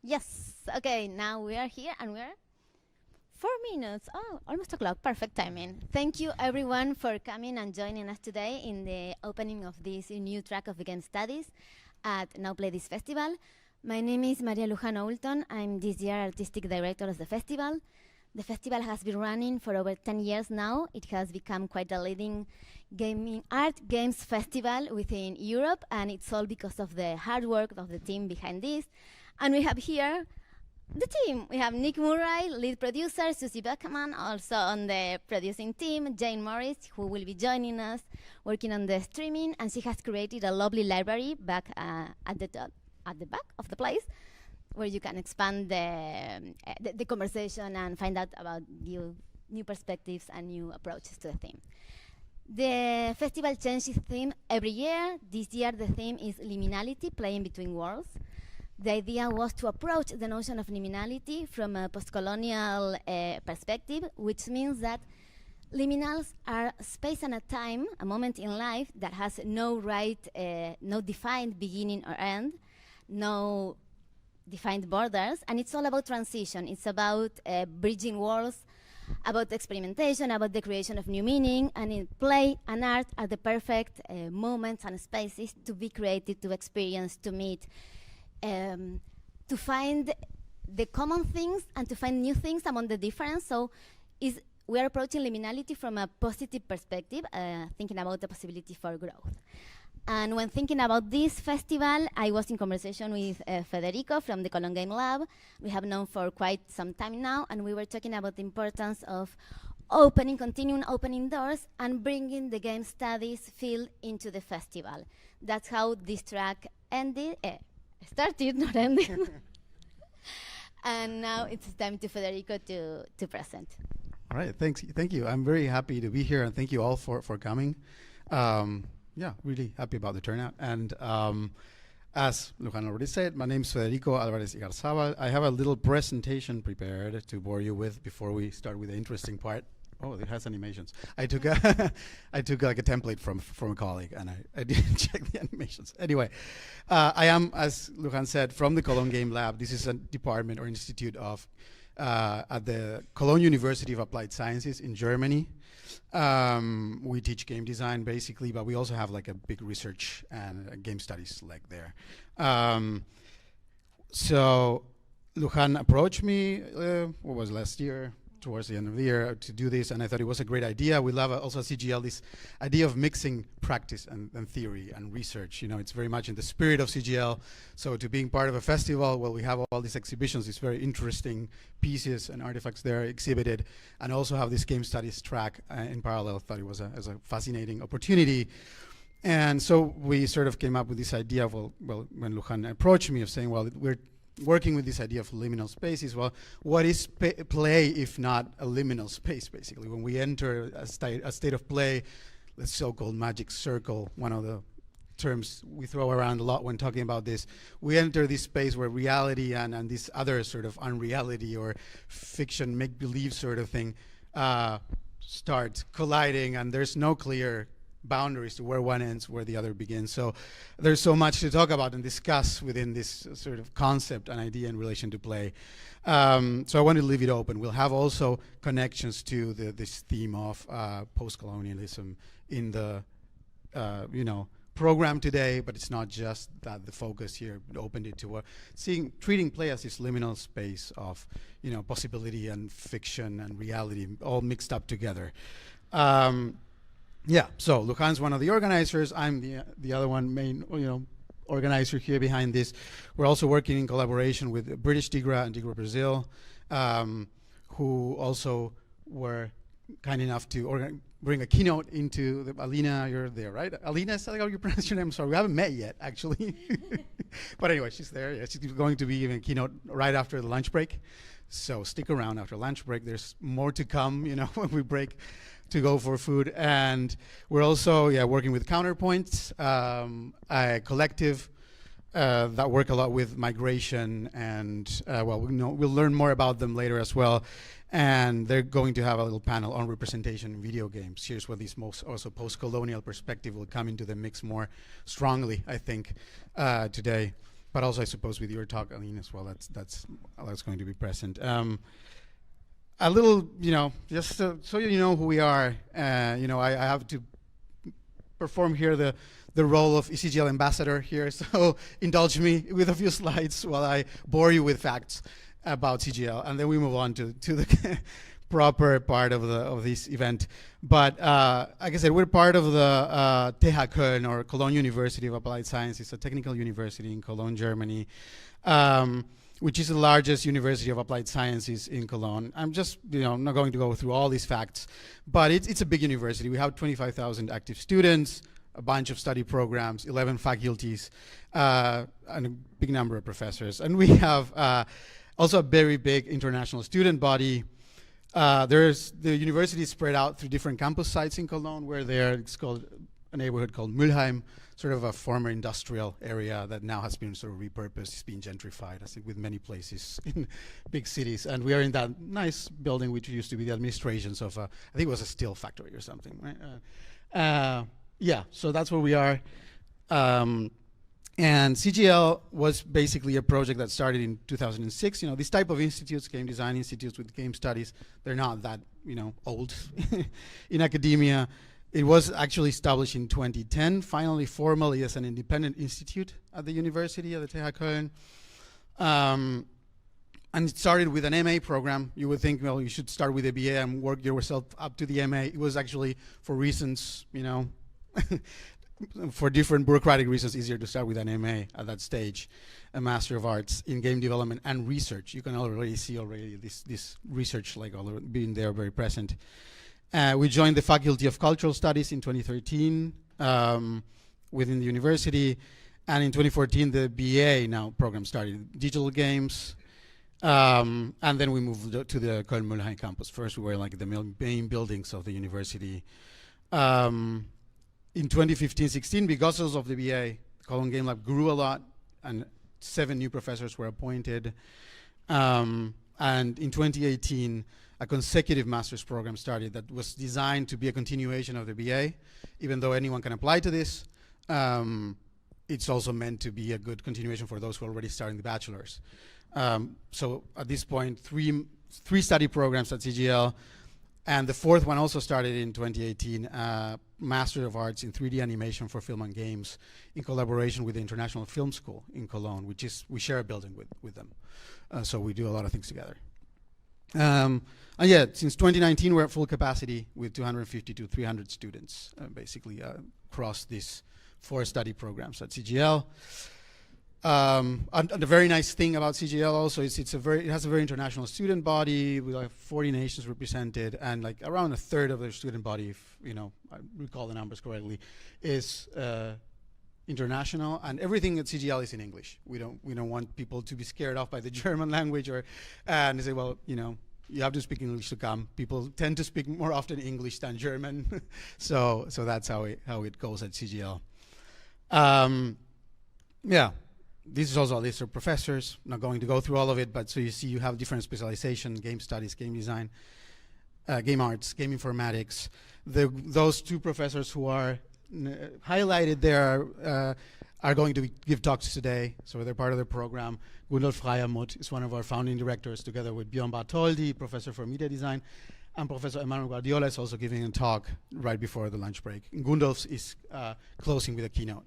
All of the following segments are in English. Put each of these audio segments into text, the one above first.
Yes. Okay, now we are here and we're 4 minutes. Oh, almost o'clock. Perfect timing. Thank you everyone for coming and joining us today in the opening of this new track of Vegan Studies at Now Play This Festival. My name is Maria Luján Oulton. I'm this year artistic director of the festival. The festival has been running for over 10 years now. It has become quite a leading art games festival within Europe, and it's all because of the hard work of the team behind this. And we have here the team. We have Nick Murray, lead producer, Susie Beckman, also on the producing team, Jane Morris, who will be joining us, working on the streaming, and she has created a lovely library back at the back of the place, where you can expand the conversation and find out about new perspectives and new approaches to the theme. The festival changes theme every year. This year the theme is liminality, playing between worlds. The idea was to approach the notion of liminality from a post-colonial perspective, which means that liminals are space and a time, a moment in life that has no defined beginning or end, no defined borders, and it's all about transition. It's about bridging worlds, about experimentation, about the creation of new meaning, and in play and art are the perfect moments and spaces to be created, to experience, to meet, to find the common things and to find new things among the difference. So we are approaching liminality from a positive perspective, thinking about the possibility for growth. And when thinking about this festival, I was in conversation with Federico from the Cologne Game Lab. We have known for quite some time now, and we were talking about the importance of continuing opening doors and bringing the game studies field into the festival. That's how this track started, not ended. And now it's time to Federico to present. All right, thank you. I'm very happy to be here, and thank you all for coming. Yeah, really happy about the turnout. And as Luján already said, my name is Federico Alvarez Igarzábal. I have a little presentation prepared to bore you with before we start with the interesting part. Oh, it has animations. I took I took like a template from a colleague, and I didn't check the animations. Anyway, I am, as Luján said, from the Cologne Game Lab. This is a department or institute of at the Cologne University of Applied Sciences in Germany. We teach game design basically, but we also have like a big research and game studies leg there. So Luján approached me, what was last year, towards the end of the year, to do this, and I thought it was a great idea. We love also CGL, this idea of mixing practice and theory and research. You know, it's very much in the spirit of CGL. So to being part of a festival, well, we have all these exhibitions, these very interesting pieces and artifacts there exhibited, and also have this game studies track in parallel. I thought it was a fascinating opportunity. And so we sort of came up with this idea of, well, when Luján approached me, of saying, well, we're working with this idea of liminal spaces. Well, what is play if not a liminal space, basically? When we enter a state of play, the so-called magic circle, one of the terms we throw around a lot when talking about this, we enter this space where reality and this other sort of unreality or fiction, make-believe sort of thing start colliding, and there's no clear boundaries to where one ends, where the other begins. So there's so much to talk about and discuss within this sort of concept and idea in relation to play. So I want to leave it open. We'll have also connections to this theme of post-colonialism in the program today, but it's not just that the focus here. We opened it to treating play as this liminal space of possibility and fiction and reality all mixed up together. Yeah, so Luján's one of the organizers. I'm the other one, main organizer here behind this. We're also working in collaboration with British DIGRA and DIGRA Brazil, who also were kind enough to bring a keynote into the Alina. You're there, right? Alina, is that how you pronounce your name? I'm sorry, we haven't met yet, actually. But anyway, she's there. Yeah, she's going to be giving a keynote right after the lunch break. So stick around after lunch break. There's more to come, when we break to go for food. And we're also working with Counterpoints, a collective that work a lot with migration, and we'll learn more about them later as well. And they're going to have a little panel on representation in video games. Here's where this also post-colonial perspective will come into the mix more strongly, I think, today. but also I suppose with your talk, Aline, as well, that's going to be present. A little, just so you know who we are. I have to perform here the role of ECGL ambassador here, so indulge me with a few slides while I bore you with facts about CGL, and then we move on to the proper part of this event. But like I said, we're part of the TH Köln, or Cologne University of Applied Science. It's a technical university in Cologne, Germany, which is the largest university of applied sciences in Cologne. I'm just, not going to go through all these facts, but it's a big university. We have 25,000 active students, a bunch of study programs, 11 faculties, and a big number of professors. And we have also a very big international student body. The university is spread out through different campus sites in Cologne, where it's called a neighborhood called Mülheim, sort of a former industrial area that now has been sort of repurposed, it's been gentrified, as with many places in big cities. And we are in that nice building, which used to be the administrations of, I think it was a steel factory or something, right? So that's where we are. And CGL was basically a project that started in 2006. This type of institutes, game design institutes with game studies, they're not that, old in academia. It was actually established in 2010, finally formally as an independent institute at the university, at the TH Köln. And it started with an MA program. You would think, well, you should start with a BA and work yourself up to the MA. It was actually, for reasons, for different bureaucratic reasons, easier to start with an MA at that stage, a Master of Arts in Game Development and Research. You can already see this research being there, very present. We joined the Faculty of Cultural Studies in 2013 within the university, and in 2014 the BA program started, digital games, and then we moved to the Köln-Mülheim campus. First we were like the main buildings of the university. In 2015-16, because of the BA, the Cologne Game Lab grew a lot, and 7 new professors were appointed. And in 2018, a consecutive master's program started that was designed to be a continuation of the BA. Even though anyone can apply to this, it's also meant to be a good continuation for those who are already starting the bachelor's. So at this point, three study programs at CGL, and the 4th one also started in 2018, Master of Arts in 3D Animation for Film and Games, in collaboration with the International Film School in Cologne, we share a building with them. So we do a lot of things together. And since 2019, we're at full capacity with 250 to 300 students, basically across these 4 study programs at CGL. And the very nice thing about CGL also is it has a very international student body with like 40 nations represented, and like around a third of the student body, if I recall the numbers correctly, is international, and everything at CGL is in English. We don't want people to be scared off by the German language, and they say, well, you have to speak English to come. People tend to speak more often English than German, so that's how it goes at CGL. This is also a list of professors. I'm not going to go through all of it, but so you see you have different specialization: game studies, game design, game arts, game informatics. Those 2 professors who are highlighted there are going to give talks today, so they're part of the program. Gundolf Freiermuth is one of our founding directors, together with Björn Bartholdi, professor for media design, and Professor Emmanuel Guardiola is also giving a talk right before the lunch break. And Gundolf is closing with a keynote.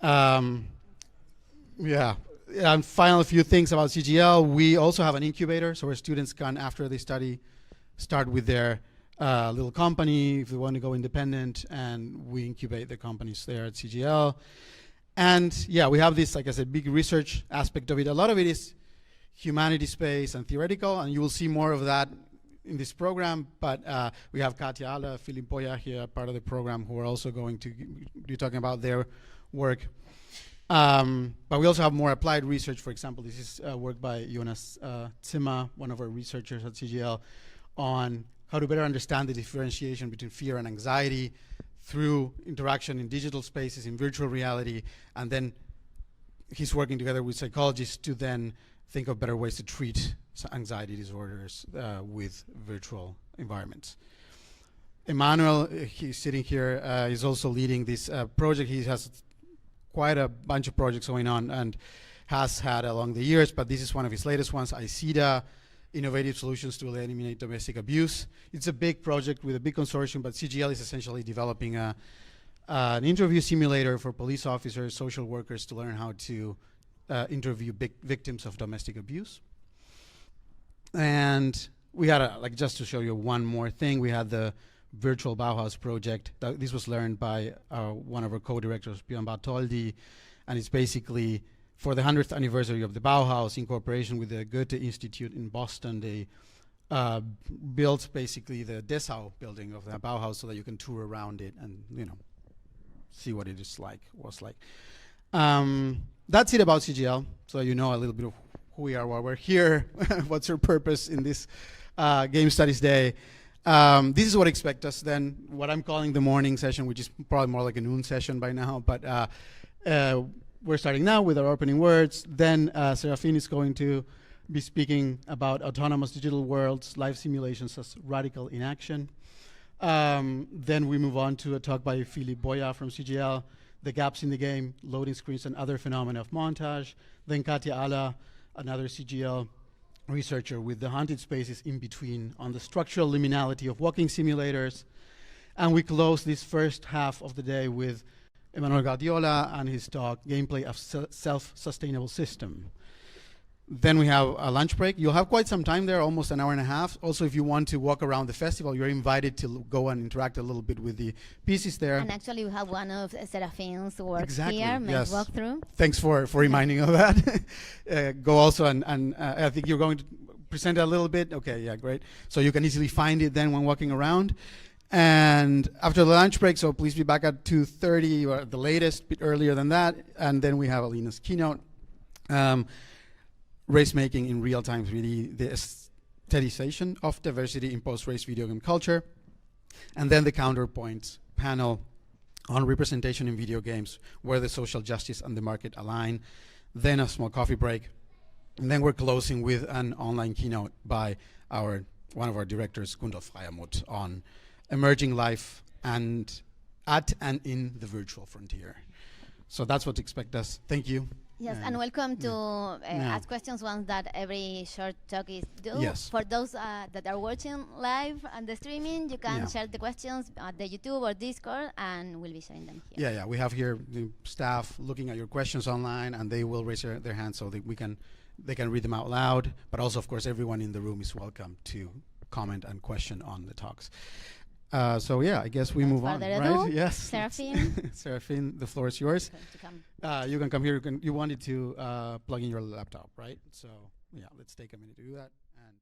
And final few things about CGL. We also have an incubator, so where students can, after they study, start with their little company if they want to go independent, and we incubate the companies there at CGL. And we have this, like I said, big research aspect of it. A lot of it is humanities-based and theoretical, and you will see more of that in this program. But we have Katja Alle, Philip Boya here, part of the program, who are also going to be talking about their work. But we also have more applied research. For example, this is work by Jonas Zimmer, one of our researchers at CGL, on how to better understand the differentiation between fear and anxiety through interaction in digital spaces, in virtual reality, and then he's working together with psychologists to then think of better ways to treat anxiety disorders with virtual environments. Emmanuel, he's sitting here, is also leading this project. He has quite a bunch of projects going on and has had along the years, but this is one of his latest ones, ICIDA, Innovative Solutions to Eliminate Domestic Abuse. It's a big project with a big consortium, but CGL is essentially developing an interview simulator for police officers, social workers to learn how to interview victims of domestic abuse. And we had, just to show you one more thing, we had the virtual Bauhaus project. This was learned by one of our co-directors, Björn Bartholdi, and it's basically for the 100th anniversary of the Bauhaus in cooperation with the Goethe Institute in Boston. They built basically the Dessau building of the Bauhaus so that you can tour around it and, see what it is like, that's it about CGL, so you know a little bit of who we are, why we're here, what's our purpose in this Game Studies Day. This is what expect us then, what I'm calling the morning session, which is probably more like a noon session by now, but we're starting now with our opening words. Then Serafin is going to be speaking about autonomous digital worlds, live simulations as radical inaction. Then we move on to a talk by Philippe Boya from CGL, the gaps in the game, loading screens and other phenomena of montage. Then Katja Ala, another CGL researcher with the haunted spaces in between on the structural liminality of walking simulators. And we close this first half of the day with Emmanuel Guardiola and his talk, Gameplay of Self-Sustainable System. Then we have a lunch break. You'll have quite some time there, almost an hour and a half. Also, if you want to walk around the festival, you're invited to go and interact a little bit with the pieces there. And actually, we have one of Serafin's works exactly, here, yes. walk through. Thanks for reminding of that. Go also, and I think you're going to present a little bit. Okay, yeah, great. So you can easily find it then when walking around. And after the lunch break, so please be back at 2:30 or at the latest, a bit earlier than that. And then we have Alina's keynote. Race making in real time 3D, the aestheticization of diversity in post-race video game culture. And then the counterpoints panel on representation in video games, where the social justice and the market align. Then a small coffee break. And then we're closing with an online keynote by one of our directors, Gundolf Freiermuth, on emerging life and at and in the virtual frontier. So that's what to expect us. Thank you. Yes, and welcome to ask questions once that every short talk is due. Yes. For those that are watching live on the streaming, you can share the questions at the YouTube or Discord, and we'll be sharing them here. Yeah, we have here the staff looking at your questions online, and they will raise their hands so that they can read them out loud. But also, of course, everyone in the room is welcome to comment and question on the talks. So yeah, I guess we move on, right? Yes. Serafin. Serafin, the floor is yours. You can come here. You wanted to plug in your laptop, right? So yeah, let's take a minute to do that. And